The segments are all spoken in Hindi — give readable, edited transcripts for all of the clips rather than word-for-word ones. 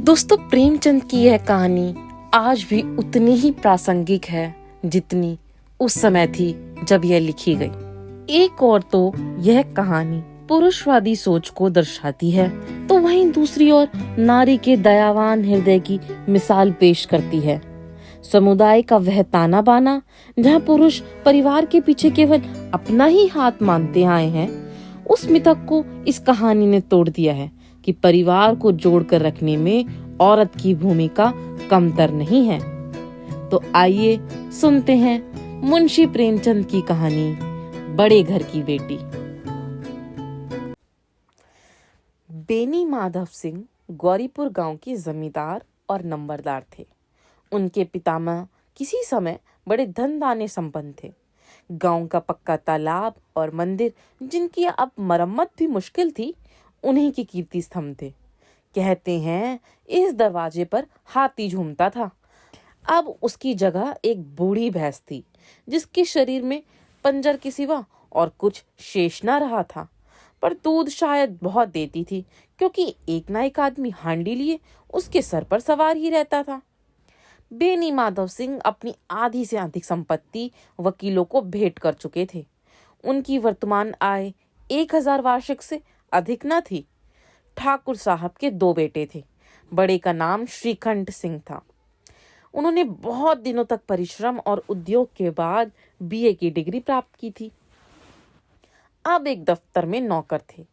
दोस्तों, प्रेमचंद की यह कहानी आज भी उतनी ही प्रासंगिक है जितनी उस समय थी जब यह लिखी गई। एक और तो यह कहानी पुरुषवादी सोच को दर्शाती है, तो वहीं दूसरी ओर नारी के दयावान हृदय की मिसाल पेश करती है। समुदाय का वह ताना बाना जहाँ पुरुष परिवार के पीछे केवल अपना ही हाथ मानते आए हैं, उस मिथक को इस कहानी ने तोड़ दिया है कि परिवार को जोड़कर रखने में औरत की भूमिका कमतर नहीं है। तो आइए सुनते हैं मुंशी प्रेमचंद की कहानी बड़े घर की बेटी। बेनी माधव सिंह गौरीपुर गांव के जमींदार और नंबरदार थे। उनके पितामह किसी समय बड़े धनदान्य संपन्न थे। गांव का पक्का तालाब और मंदिर, जिनकी अब मरम्मत भी मुश्किल थी, उन्हीं की कीर्ति स्तंभ थे। कहते हैं इस दरवाजे पर हाथी झूमता था। अब उसकी जगह एक बूढ़ी भैंस थी, जिसके शरीर में पंजर के सिवा और कुछ शेष न रहा था, पर दूध शायद बहुत देती थी, क्योंकि एक ना एक आदमी हांडी लिए उसके सर पर सवार ही रहता था। बेनी माधव सिंह अपनी आधी से अधिक संपत्ति वकीलों को भेंट कर चुके थे। उनकी वर्तमान आय 1000 वार्षिक से अधिक न थी। ठाकुर साहब के 2 बेटे थे। बड़े का नाम श्रीकंठ सिंह था। उन्होंने बहुत दिनों तक परिश्रम और उद्योग के बाद बीए की डिग्री प्राप्त की थी। अब एक दफ्तर में नौकर थे।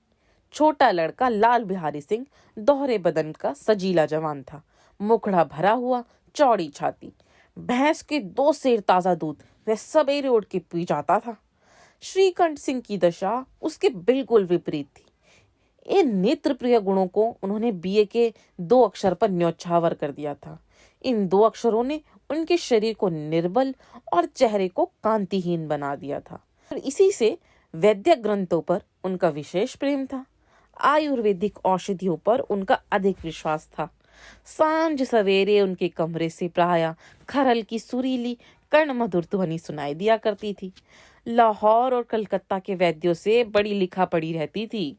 छोटा लड़का लाल बिहारी सिंह दोहरे बदन का सजीला जवान था। मुखड़ा भरा हुआ, चौड़ी छाती, भैंस के 2 सेर ताजा दूध वह सवेरे उठ के पी जाता था। श्रीकंठ सिंह की दशा उसके बिल्कुल विपरीत थी। इन नेत्र प्रिय गुणों को उन्होंने बीए के 2 अक्षर पर न्योछावर कर दिया था। इन 2 अक्षरों ने उनके शरीर को निर्बल और चेहरे को कांतिहीन बना दिया था। और इसी से वैद्य ग्रंथों पर उनका विशेष प्रेम था। आयुर्वेदिक औषधियों पर उनका अधिक विश्वास था। सांझ सवेरे उनके कमरे से प्रायः खरल की सुरीली कर्ण मधुर ध्वनि सुनाई दिया करती थी। लाहौर और कलकत्ता के वैद्यों से बड़ी लिखा पड़ी रहती थी।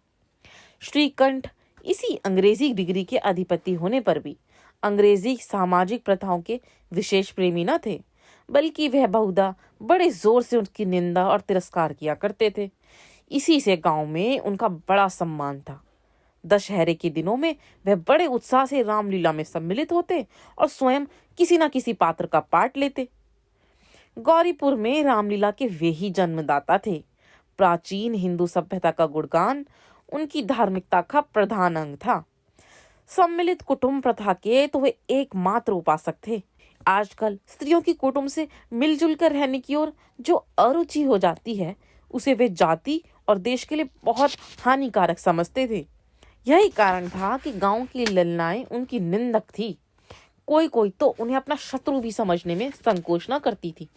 श्रीकंठ इसी अंग्रेजी डिग्री के अधिपति होने पर भी अंग्रेजी सामाजिक प्रथाओं के विशेष प्रेमी न थे, बल्कि वह बहुधा बड़े जोर से उनकी निंदा और तिरस्कार किया करते थे। इसी से गांव में उनका बड़ा सम्मान था। दशहरे के दिनों में वह बड़े उत्साह से रामलीला में सम्मिलित होते और स्वयं किसी न किसी पात्र का पाठ लेते। गौरीपुर में रामलीला के वे ही जन्मदाता थे। प्राचीन हिंदू सभ्यता का गुणगान उनकी धार्मिकता का प्रधान अंग था। सम्मिलित कुटुंब प्रथा के तो वे एकमात्र उपासक थे। आजकल स्त्रियों की कुटुंब से मिलजुल कर रहने की ओर जो अरुचि हो जाती है, उसे वे जाति और देश के लिए बहुत हानिकारक समझते थे। यही कारण था कि गांव की ललनाएं उनकी निंदक थी। कोई कोई तो उन्हें अपना शत्रु भी समझने में संकोच न करती थी।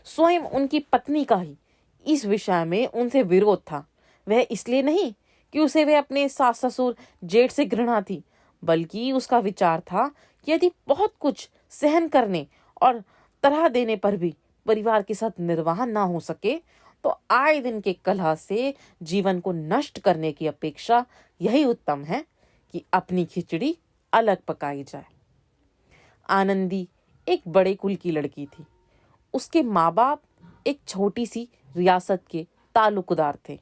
स्वयं उनकी पत्नी का ही इस विषय में उनसे विरोध था। वह इसलिए नहीं कि उसे वे अपने सास ससुर जेठ से घृणा थी, बल्कि उसका विचार था कि यदि बहुत कुछ सहन करने और तरह देने पर भी परिवार के साथ निर्वाह ना हो सके, तो आए दिन के कलह से जीवन को नष्ट करने की अपेक्षा यही उत्तम है कि अपनी खिचड़ी अलग पकाई जाए। आनंदी एक बड़े कुल की लड़की थी। उसके माँ बाप एक छोटी सी रियासत के तालुकदार थे।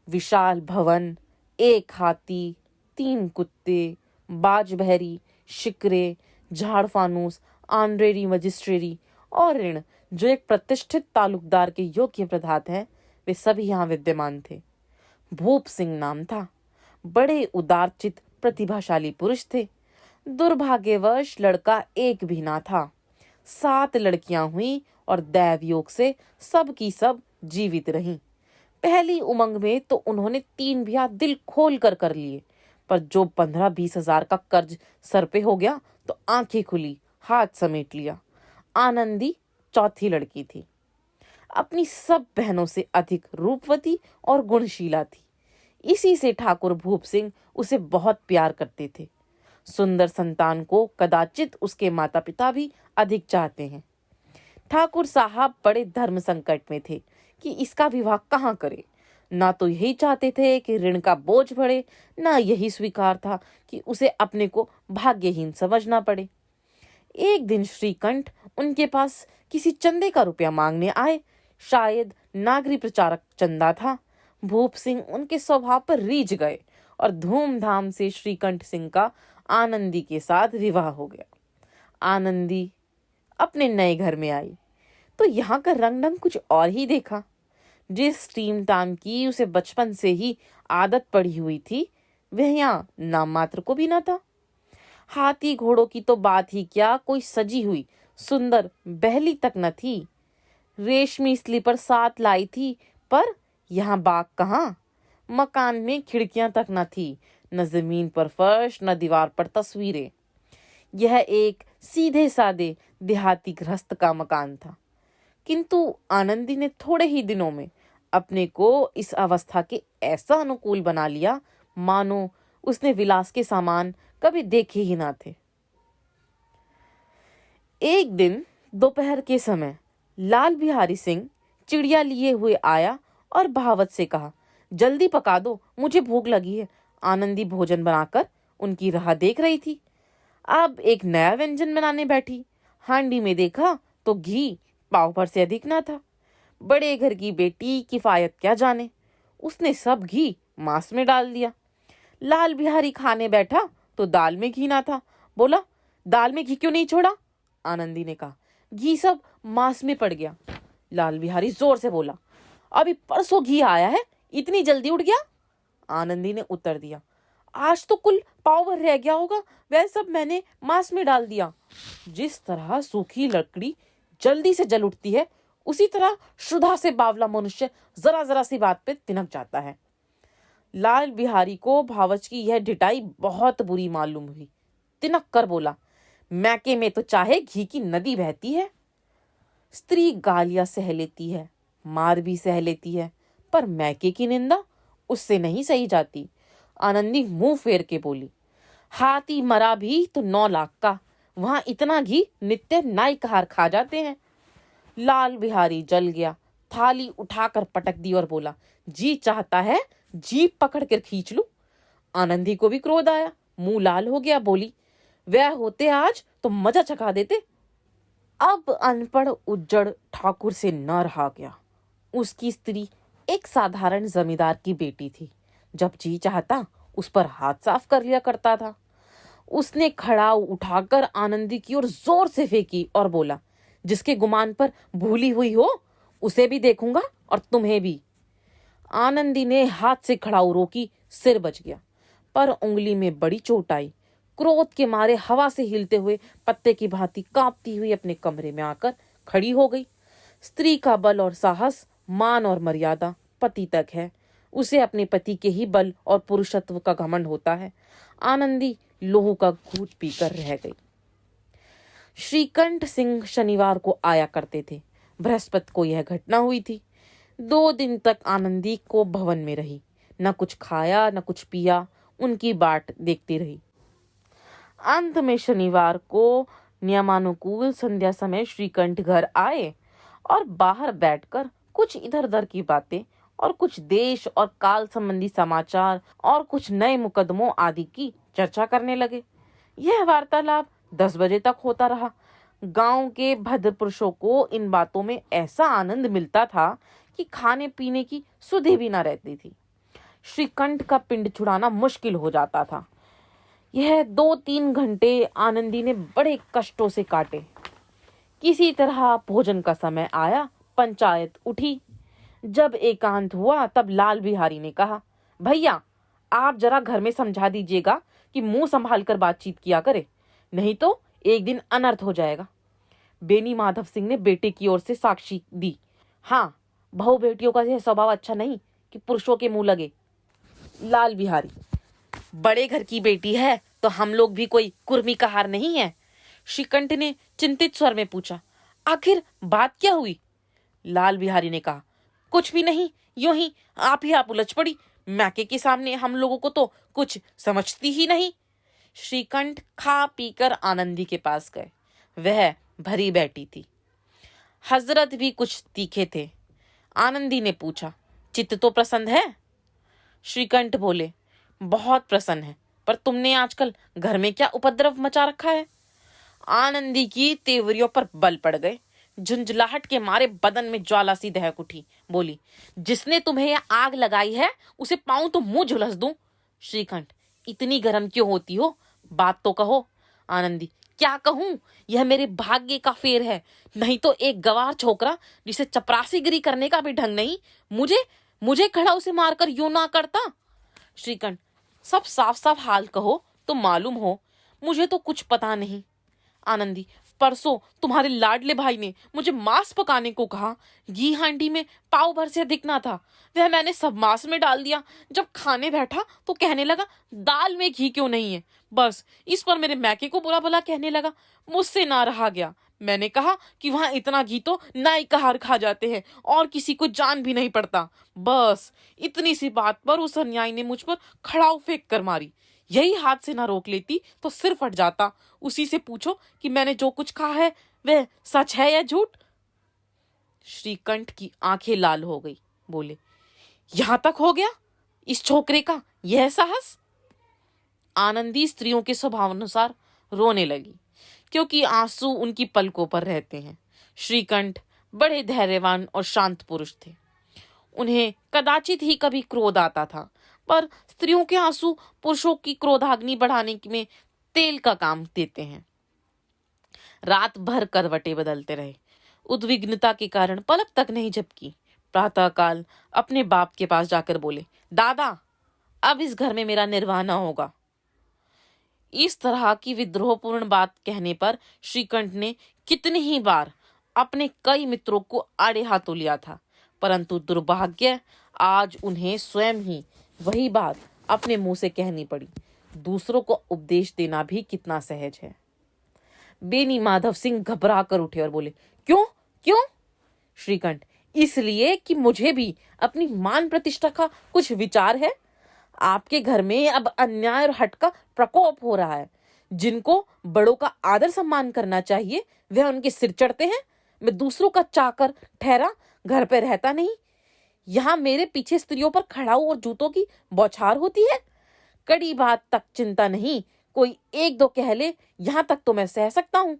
विशाल भवन, 1 हाथी, 3 कुत्ते, बाज बहरी, शिकरे, झाड़ फानूस, ऑनरेरी मजिस्ट्रेरी और ऋण जो एक प्रतिष्ठित तालुकदार के योग्य पदार्थ हैं, वे सभी यहाँ विद्यमान थे। भूप सिंह नाम था। बड़े उदारचित प्रतिभाशाली पुरुष थे। दुर्भाग्यवश लड़का एक भी ना था। 7 लड़कियां हुई और दैव योग से सब की सब जीवित रहीं। पहली उमंग में तो उन्होंने 3 ब्याह दिल खोल कर लिए, पर जो 15-20 हजार का कर्ज सर पे हो गया तो आंखें खुली, हाथ समेट लिया। आनंदी चौथी लड़की थी। अपनी सब बहनों से अधिक रूपवती और गुणशीला थी। इसी से ठाकुर भूप सिंह उसे बहुत प्यार करते थे। सुंदर संतान को कदाचित उसके माता पिता भी अधिक चाहते हैं। ठाकुर साहब बड़े धर्म संकट में थे कि इसका विवाह कहाँ करें। ना तो यही चाहते थे कि ऋण का बोझ बढ़े, ना यही स्वीकार था कि उसे अपने को भाग्यहीन समझना पड़े। एक दिन श्रीकंठ उनके पास किसी चंदे का रुपया मांगने आए। शायद नागरी प्रचारक चंदा था। भूप सिंह उनके स्वभाव पर रीझ गए और धूमधाम से श्रीकंठ सिंह का आनंदी के साथ विवाह हो गया। आनंदी अपने नए घर में आई तो यहाँ का रंग ढंग कुछ और ही देखा। जिस टीम टाम की उसे बचपन से ही आदत पड़ी हुई थी, वह यहाँ नाम मात्र को भी न था। हाथी घोड़ों की तो बात ही क्या, कोई सजी हुई सुंदर बहली तक न थी। रेशमी स्लीपर साथ लाई थी, पर यहाँ बाग कहाँ। मकान में खिड़कियां तक न थी, न जमीन पर फर्श, न दीवार पर तस्वीरें। यह एक सीधे सादे देहाती गृहस्थ का मकान था। किंतु आनंदी ने थोड़े ही दिनों में अपने को इस अवस्था के ऐसा अनुकूल बना लिया मानो उसने विलास के सामान कभी देखे ही ना थे। एक दिन दोपहर के समय लाल बिहारी सिंह चिड़िया लिए हुए आया और बहावत से कहा, जल्दी पका दो, मुझे भूख लगी है। आनंदी भोजन बनाकर उनकी राह देख रही थी। अब एक नया व्यंजन बनाने बैठी। हांडी में देखा तो घी पाव भर से अधिक ना था। बड़े घर की बेटी किफायत क्या जाने, उसने सब घी मांस में डाल दिया। लाल बिहारी खाने बैठा तो दाल में घी ना था। बोला, दाल में घी क्यों नहीं छोड़ा? आनंदी ने कहा, घी सब मांस में पड़ गया। लाल बिहारी जोर से बोला, अभी परसों घी आया है, इतनी जल्दी उड़ गया? आनंदी ने उत्तर दिया, आज तो कुल पाव भर रह गया होगा, वह सब मैंने मांस में डाल दिया। जिस तरह सूखी लकड़ी जल्दी से जल उठती है, उसी तरह क्षुधा से बावला मनुष्य जरा जरा सी बात पे तिनक जाता है। लाल बिहारी को भावच की यह ढिठाई बहुत बुरी मालूम हुई। तिनक कर बोला, मैके में तो चाहे घी की नदी बहती है। स्त्री गालियां सह लेती है, मार भी सह लेती है, पर मैके की निंदा उससे नहीं सही जाती। आनंदी मुंह फेर के बोली, हाथी मरा भी तो 9 लाख का, वहां इतना घी नित्य नाई कहार खा जाते हैं। लाल बिहारी जल गया, थाली उठाकर पटक दी और बोला, जी चाहता है जीप पकड़ कर खींच लूं। आनंदी को भी क्रोध आया, मुंह लाल हो गया। बोली, वह होते आज तो मजा चखा देते। अब अनपढ़ उज्जड़ ठाकुर से न रहा गया। उसकी स्त्री एक साधारण जमींदार की बेटी थी। जब जी चाहता उस पर हाथ साफ कर लिया करता था। उसने खड़ाऊ उठाकर आनंदी की ओर जोर से फेंकी और बोला, जिसके गुमान पर भूली हुई हो उसे भी देखूंगा और तुम्हें भी। आनंदी ने हाथ से खड़ाऊ रोकी, सिर बच गया, पर उंगली में बड़ी चोट आई। क्रोध के मारे हवा से हिलते हुए पत्ते की भांति कांपती हुई अपने कमरे में आकर खड़ी हो गई। स्त्री का बल और साहस, मान और मर्यादा पति तक है। उसे अपने पति के ही बल और पुरुषत्व का घमंड होता है। आनंदी लोहू का घूंट पीकर रह गई। श्रीकंठ सिंह शनिवार को आया करते थे। बृहस्पति को यह घटना हुई थी। 2 दिन तक आनंदी को भवन में रही, न कुछ खाया न कुछ पिया, उनकी बाट देखती रही। अंत में शनिवार को नियमानुकूल संध्या समय श्रीकंठ घर आए और बाहर बैठकर कुछ इधर उधर की बातें और कुछ देश और काल संबंधी समाचार और कुछ नए मुकदमों आदि की चर्चा करने लगे। यह वार्तालाप 10 बजे तक होता रहा। गांव के भद्र पुरुषों को इन बातों में ऐसा आनंद मिलता था कि खाने पीने की सुधि भी न रहती थी। श्रीकंठ का पिंड छुड़ाना मुश्किल हो जाता था। यह 2-3 घंटे आनंदी ने बड़े कष्टों से काटे। किसी तरह भोजन का समय आया, पंचायत उठी। जब एकांत हुआ तब लाल बिहारी ने कहा, भैया आप जरा घर में समझा दीजिएगा कि मुंह संभाल कर बातचीत किया करे, नहीं तो एक दिन अनर्थ हो जाएगा। बेनी माधव सिंह ने बेटे की ओर से साक्षी दी। हाँ, बहू बेटियों का यह स्वभाव अच्छा नहीं कि पुरुषों के मुंह लगे। लाल बिहारी, बड़े घर की बेटी है तो हम लोग भी कोई कुर्मी का हार नहीं है। श्रीकंठ ने चिंतित स्वर में पूछा, आखिर बात क्या हुई? लाल बिहारी ने कहा, कुछ भी नहीं, यूं ही आप उलझ पड़ी। मैके के सामने हम लोगों को तो कुछ समझती ही नहीं। श्रीकंठ खा पीकर आनंदी के पास गए। वह भरी बैठी थी। हजरत भी कुछ तीखे थे। आनंदी ने पूछा, चित्त तो प्रसन्न है? श्रीकंठ बोले, बहुत प्रसन्न है, पर तुमने आजकल घर में क्या उपद्रव मचा रखा है? आनंदी की तेवरियों पर बल पड़ गए। झुंझलाहट के मारे बदन में ज्वाला सी दहक उठी। बोली, जिसने तुम्हें यह आग लगाई है उसे पाऊं तो मुंह झुलस दूं। श्रीकंठ, इतनी गर्म क्यों होती हो? बात तो कहो। आनंदी, क्या कहूं? यह मेरे भाग्य का फेर है, नहीं तो एक गवार छोकरा जिसे चपरासीगिरी करने का भी ढंग नहीं, मुझे मुझे खड़ा उसे मारकर यूं ना करता। श्रीकंठ, सब साफ साफ हाल कहो तो मालूम हो, मुझे तो कुछ पता नहीं। आनंदी, परसों तुम्हारे लाडले भाई ने मुझे मांस पकाने को कहा। घी हांडी में पाव भर से अधिक ना था, वह मैंने सब मांस में डाल दिया। जब खाने बैठा तो कहने लगा, दाल में घी क्यों नहीं है? बस इस पर मेरे मैके को बुरा भला कहने लगा। मुझसे ना रहा गया। मैंने कहा कि वहां इतना घी तो नाई कहार खा जाते हैं और किसी को जान भी नहीं पड़ता। बस इतनी सी बात पर उस अन्यायी ने मुझ पर खड़ाऊ फेंक कर मारी। यही हाथ से ना रोक लेती तो सिर फट जाता। उसी से पूछो कि मैंने जो कुछ कहा है वह सच है या झूठ। श्रीकंठ की आंखें लाल हो गई। बोले, यहां तक हो गया इस छोकरे का यह साहस? आनंदी स्त्रियों के स्वभाव अनुसार रोने लगी, क्योंकि आंसू उनकी पलकों पर रहते हैं। श्रीकंठ बड़े धैर्यवान और शांत पुरुष थे। उन्हें कदाचित ही कभी क्रोध आता था, पर स्त्रियों के आंसू पुरुषों की क्रोधाग्नि बढ़ाने में तेल का काम देते हैं। रात भर करवटें बदलते रहे। उद्विग्नता के कारण पलक तक नहीं झपकी। प्रातःकाल अपने बाप के पास जाकर बोले, दादा, अब इस घर में मेरा निर्वाह न होगा। इस तरह की विद्रोहपूर्ण बात कहने पर श्रीकंठ ने कितनी ही बार अपने कई मित्रों को आड़े हाथों लिया था, परंतु दुर्भाग्य आज उन्हें स्वयं ही वही बात अपने मुंह से कहनी पड़ी। दूसरों को उपदेश देना भी कितना सहज है। बेनी माधव सिंह घबरा कर उठे और बोले, क्यों क्यों? श्रीकंठ, इसलिए कि मुझे भी अपनी मान प्रतिष्ठा का कुछ विचार है। आपके घर में अब अन्याय और हट का प्रकोप हो रहा है। जिनको बड़ों का आदर सम्मान करना चाहिए वह उनके सिर चढ़ते हैं। मैं दूसरों का चाकर ठहरा घर पे रहता नहीं। यहाँ मेरे पीछे स्त्रियों पर खड़ाऊ और जूतों की बौछार होती है। कड़ी बात तक चिंता नहीं, कोई एक दो कह ले, यहाँ तक तो मैं सह सकता हूँ,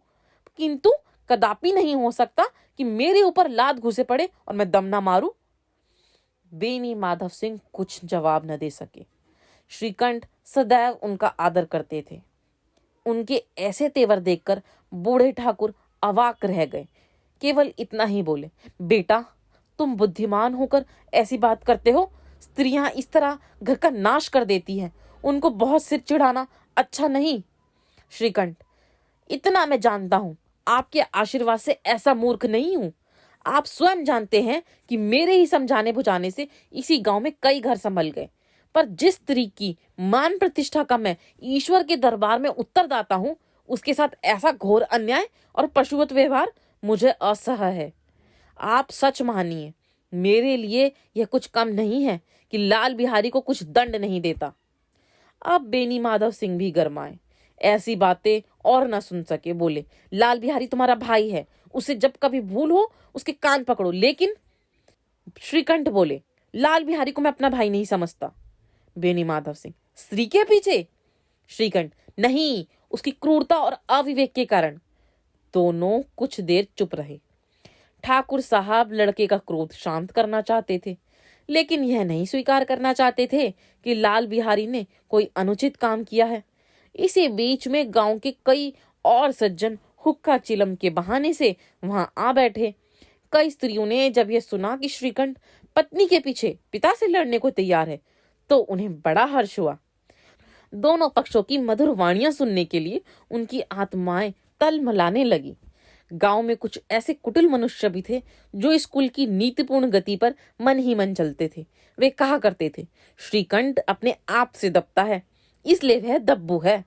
किंतु कदापि नहीं हो सकता कि मेरे ऊपर लात घुसे पड़े और मैं दम ना मारूं। बेनी माधव सिंह कुछ जवाब न दे सके। श्रीकंठ सदैव उनका आदर करते थे। उनके ऐसे तेवर देखकर बूढ़े ठाकुर अवाक रह गए। केवल इतना ही बोले, बेटा, तुम बुद्धिमान होकर ऐसी बात करते हो? स्त्रियां इस तरह घर का नाश कर देती हैं, उनको बहुत सिर चिढ़ाना अच्छा नहीं। श्रीकंठ, इतना मैं जानता हूं, आपके आशीर्वाद से ऐसा मूर्ख नहीं हूं। आप स्वयं जानते हैं कि मेरे ही समझाने बुझाने से इसी गांव में कई घर संभल गए, पर जिस स्त्री की मान प्रतिष्ठा का मैं ईश्वर के दरबार में उत्तरदाता हूं, उसके साथ ऐसा घोर अन्याय और पशुवत व्यवहार मुझे असह्य है। आप सच मानिए, मेरे लिए यह कुछ कम नहीं है कि लाल बिहारी को कुछ दंड नहीं देता। अब बेनी माधव सिंह भी गरमाए, ऐसी बातें और न सुन सके। बोले, लाल बिहारी तुम्हारा भाई है, उसे जब कभी भूल हो उसके कान पकड़ो। लेकिन श्रीकंठ बोले, लाल बिहारी को मैं अपना भाई नहीं समझता। बेनी माधव सिंह, स्त्री के पीछे? श्रीकंठ, नहीं, उसकी क्रूरता और अविवेक के कारण। दोनों कुछ देर चुप रहे। ठाकुर साहब लड़के का क्रोध शांत करना चाहते थे, लेकिन यह नहीं स्वीकार करना चाहते थे कि लाल बिहारी ने कोई अनुचित काम किया है। इसी बीच में गांव के कई और सज्जन हुक्का चिलम के बहाने से वहां आ बैठे। कई स्त्रियों ने जब यह सुना कि श्रीकंठ पत्नी के पीछे पिता से लड़ने को तैयार है, तो उन्हें बड़ा हर्ष हुआ। दोनों पक्षों की मधुर वाणियां सुनने के लिए उनकी आत्माएं तलमलाने लगी। गांव में कुछ ऐसे कुटिल मनुष्य भी थे जो इस कुल की नीतिपूर्ण गति पर मन ही मन चलते थे। वे कहा करते थे, श्रीकंठ अपने आप से दबता है, इसलिए वह दब्बू है।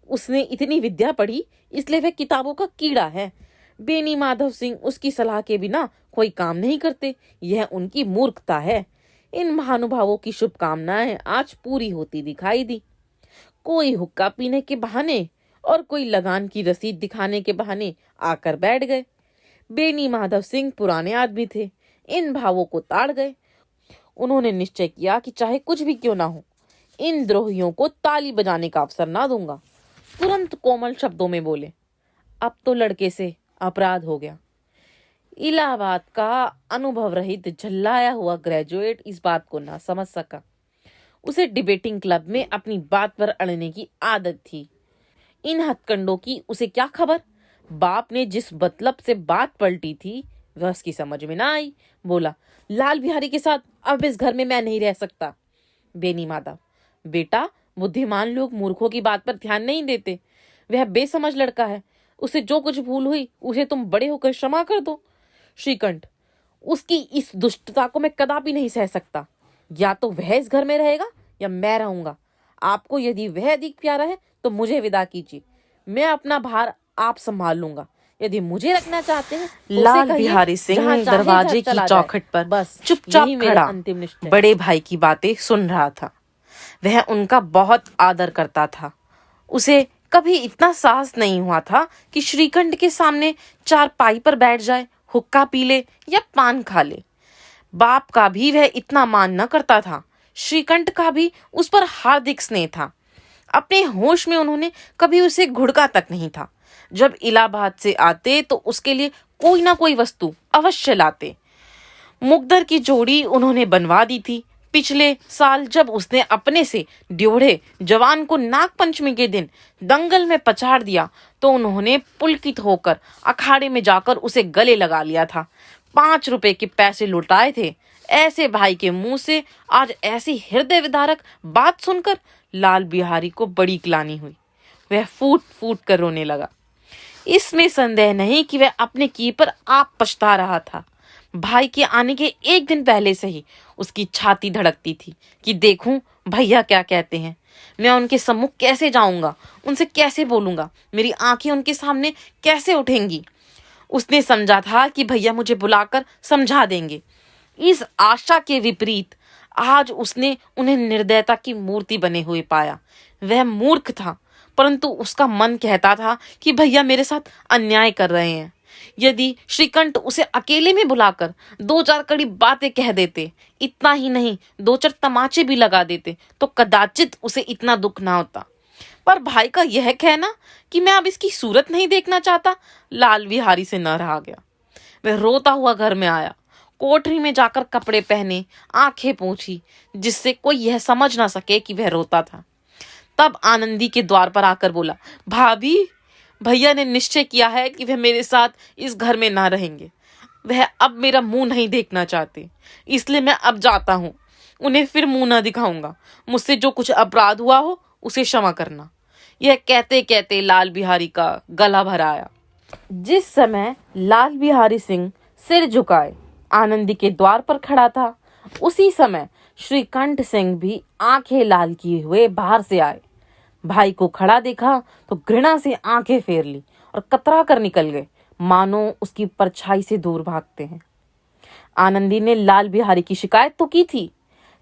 उसने इतनी विद्या पढ़ी, इसलिए वह किताबों का कीड़ा है। बेनी माधव सिंह उसकी सलाह के बिना कोई काम नहीं करते, यह उनकी मूर्खता है। इन महानुभावों की शुभकामनाएं आज पूरी होती दिखाई दी। कोई हुक्का पीने के बहाने और कोई लगान की रसीद दिखाने के बहाने आकर बैठ गए। बेनी माधव सिंह पुराने आदमी थे, इन भावों को ताड़ गए। उन्होंने निश्चय किया कि चाहे कुछ भी क्यों ना हो, इन द्रोहियों को ताली बजाने का अवसर ना दूंगा। तुरंत कोमल शब्दों में बोले, अब तो लड़के से अपराध हो गया। इलाहाबाद का अनुभव रहित झल्लाया हुआ ग्रेजुएट इस बात को ना समझ सका। उसे डिबेटिंग क्लब में अपनी बात पर अड़ने की आदत थी। इन हथकंडों की उसे क्या खबर। बाप ने जिस मतलब से बात पलटी थी वह उसकी समझ में ना आई। बोला, लाल बिहारी के साथ अब इस घर में मैं नहीं रह सकता। बेनी माधव, बेटा, बुद्धिमान लोग मूर्खों की बात पर ध्यान नहीं देते। वह बेसमझ लड़का है, उसे जो कुछ भूल हुई उसे तुम बड़े होकर क्षमा कर दो। श्रीकंठ, उसकी इस दुष्टता को मैं कदापि नहीं सह सकता। या तो वह इस घर में रहेगा या मैं रहूंगा। आपको यदि वह अधिक प्यारा है तो मुझे विदा कीजिए। मैं अपना भार आप संभाल लूंगा। यदि मुझे रखना चाहते हैं तो लाल बिहारी सिंह दरवाजे की चौखट पर बस चुपचाप खड़ा अंतिम निश्चय। बड़े भाई की बातें सुन रहा था। वह उनका बहुत आदर करता था। उसे कभी इतना साहस नहीं हुआ था कि श्रीकंठ के सामने चारपाई पर बैठ जाए, हुक्का पी ले या पान खा ले। बाप का भी वह इतना मान न करता था। श्रीकंठ का भी उस पर हार्दिक स्नेह था। अपने होश में उन्होंने कभी उसे घुड़का तक नहीं था। जब इलाहाबाद से आते तो उसके लिए कोई ना कोई वस्तु अवश्य लाते। मुकद्दर की जोड़ी उन्होंने बनवा दी थी। पिछले साल जब उसने अपने से ड्योढ़े जवान को नाग पंचमी के दिन दंगल में पछाड़ दिया तो उन्होंने पुलकित होकर अखाड़े में जाकर उसे गले लगा लिया था। 5 रुपए के पैसे लुटाए थे। ऐसे भाई के मुंह से आज ऐसी हृदय विदारक बात सुनकर लाल बिहारी को बड़ी ग्लानि हुई। वह फूट फूट कर रोने लगा। इसमें संदेह नहीं कि वह अपने किए पर आप पछता रहा था। भाई के आने के एक दिन पहले से ही उसकी छाती धड़कती थी कि देखूं भैया क्या कहते हैं। मैं उनके सम्मुख कैसे जाऊंगा, उनसे कैसे बोलूंगा, मेरी आंखें उनके सामने कैसे उठेंगी। उसने समझा था कि भैया मुझे बुलाकर समझा देंगे। इस आशा के विपरीत आज उसने उन्हें निर्दयता की मूर्ति बने हुए पाया। वह मूर्ख था, परंतु उसका मन कहता था कि भैया मेरे साथ अन्याय कर रहे हैं। यदि श्रीकंठ उसे अकेले में बुलाकर 2-4 कड़ी बातें कह देते, इतना ही नहीं 2-4 तमाचे भी लगा देते तो कदाचित उसे इतना दुख ना होता। पर भाई का यह कहना कि मैं अब इसकी सूरत नहीं देखना चाहता, लाल बिहारी से न रहा गया। वह रोता हुआ घर में आया। कोठरी में जाकर कपड़े पहने, आंखें पोंछी, जिससे कोई यह समझ ना सके कि वह रोता था। तब आनंदी के द्वार पर आकर बोला, भाभी, भैया ने निश्चय किया है कि वह मेरे साथ इस घर में ना रहेंगे। वह अब मेरा मुंह नहीं देखना चाहते, इसलिए मैं अब जाता हूँ। उन्हें फिर मुंह ना दिखाऊंगा। मुझसे जो कुछ अपराध हुआ हो उसे क्षमा करना। यह कहते कहते लाल बिहारी का गला भर आया। जिस समय लाल बिहारी सिंह सिर झुकाए आनंदी के द्वार पर खड़ा था, उसी समय श्रीकंठ सिंह भी आंखें लाल किए हुए बाहर से आए। भाई को खड़ा देखा तो घृणा से आंखें फेर ली और कतरा कर निकल गए, मानो उसकी परछाई से दूर भागते हैं। आनंदी ने लाल बिहारी की शिकायत तो की थी,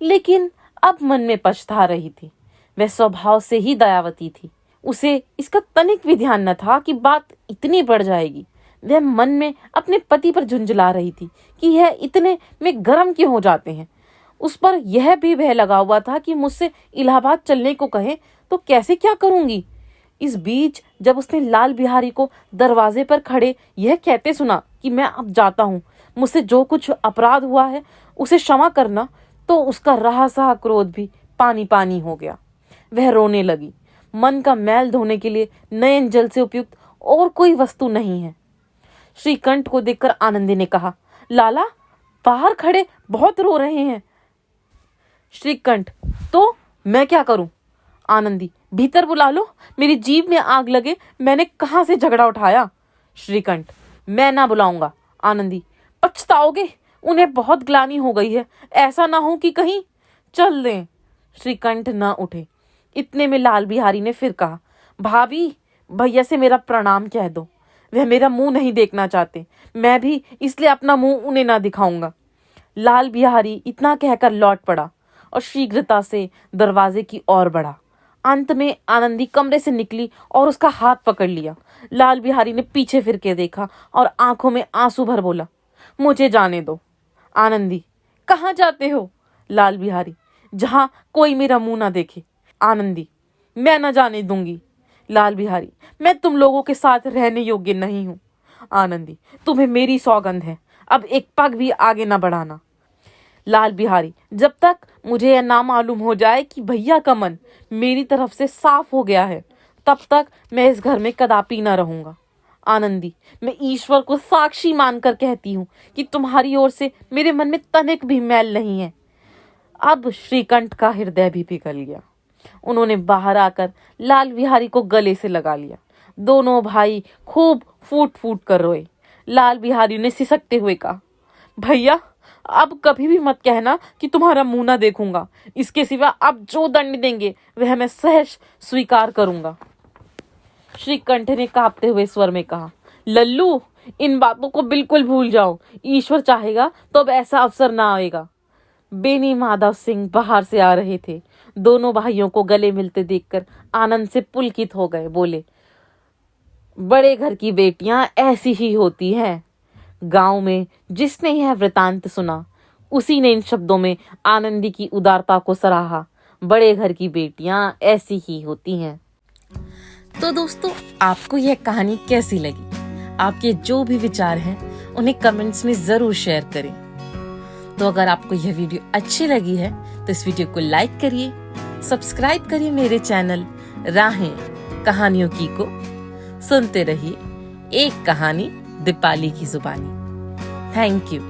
लेकिन अब मन में पछता रही थी। वह स्वभाव से ही दयावती थी। उसे इसका तनिक भी ध्यान न था कि बात इतनी बढ़ जाएगी। वह मन में अपने पति पर झुंझला रही थी कि यह इतने में गर्म क्यों हो जाते हैं। उस पर यह भी भय लगा हुआ था कि मुझसे इलाहाबाद चलने को कहे तो कैसे क्या करूंगी। इस बीच जब उसने लाल बिहारी को दरवाजे पर खड़े यह कहते सुना कि मैं अब जाता हूँ, मुझसे जो कुछ अपराध हुआ है उसे क्षमा करना, तो उसका रहा सहा क्रोध भी पानी पानी हो गया। वह रोने लगी। मन का मैल धोने के लिए नयन जल से उपयुक्त और कोई वस्तु नहीं है। श्रीकंठ को देखकर आनंदी ने कहा, लाला, बाहर खड़े बहुत रो रहे हैं। श्रीकंठ, तो मैं क्या करूं? आनंदी, भीतर बुला लो, मेरी जीभ में आग लगे, मैंने कहां से झगड़ा उठाया। श्रीकंठ, मैं ना बुलाऊंगा। आनंदी, पछताओगे, उन्हें बहुत ग्लानि हो गई है, ऐसा ना हो कि कहीं चल दें। श्रीकंठ न उठे। इतने में लाल बिहारी ने फिर कहा, भाभी, भैया से मेरा प्रणाम कह दो। वह मेरा मुंह नहीं देखना चाहते, मैं भी इसलिए अपना मुंह उन्हें ना दिखाऊंगा। लाल बिहारी इतना कहकर लौट पड़ा और शीघ्रता से दरवाजे की ओर बढ़ा। अंत में आनंदी कमरे से निकली और उसका हाथ पकड़ लिया। लाल बिहारी ने पीछे फिर के देखा और आंखों में आंसू भर बोला, मुझे जाने दो। आनंदी, कहाँ जाते हो? लाल बिहारी, जहां कोई मेरा मुंह ना देखे। आनंदी, मैं न जाने दूंगी। लाल बिहारी, मैं तुम लोगों के साथ रहने योग्य नहीं हूं। आनंदी, तुम्हें मेरी सौगंध है, अब एक पग भी आगे न बढ़ाना। लाल बिहारी, जब तक मुझे यह ना मालूम हो जाए कि भैया का मन मेरी तरफ से साफ हो गया है, तब तक मैं इस घर में कदापि न रहूंगा। आनंदी, मैं ईश्वर को साक्षी मानकर कहती हूँ कि तुम्हारी ओर से मेरे मन में तनिक भी मैल नहीं है। अब श्रीकंठ का हृदय भी पिघल गया। उन्होंने बाहर आकर लाल बिहारी को गले से लगा लिया। दोनों भाई खूब फूट फूट कर रोए। लाल बिहारी ने सिसकते हुए कहा, भैया, अब कभी भी मत कहना कि तुम्हारा मुंह ना देखूंगा। इसके सिवा आप जो दंड देंगे वह मैं सहर्ष स्वीकार करूंगा। श्रीकंठ ने कांपते हुए स्वर में कहा, लल्लू, इन बातों को बिल्कुल भूल जाओ। ईश्वर चाहेगा तो अब ऐसा अवसर ना आएगा। बेनी माधव सिंह बाहर से आ रहे थे। दोनों भाइयों को गले मिलते देखकर आनंद से पुलकित हो गए। बोले, बड़े घर की बेटियां ऐसी ही होती हैं। गांव में जिसने यह वृतांत सुना, उसी ने इन शब्दों में आनंदी की उदारता को सराहा। बड़े घर की बेटियां ऐसी ही होती हैं। तो दोस्तों, आपको यह कहानी कैसी लगी? आपके जो भी विचार हैं उन्हें कमेंट्स में जरूर शेयर करें। तो अगर आपको यह वीडियो अच्छी लगी है तो इस वीडियो को लाइक करिए, सब्सक्राइब करिए मेरे चैनल राहें कहानियों की को। सुनते रहिए एक कहानी दीपाली की जुबानी। Thank you.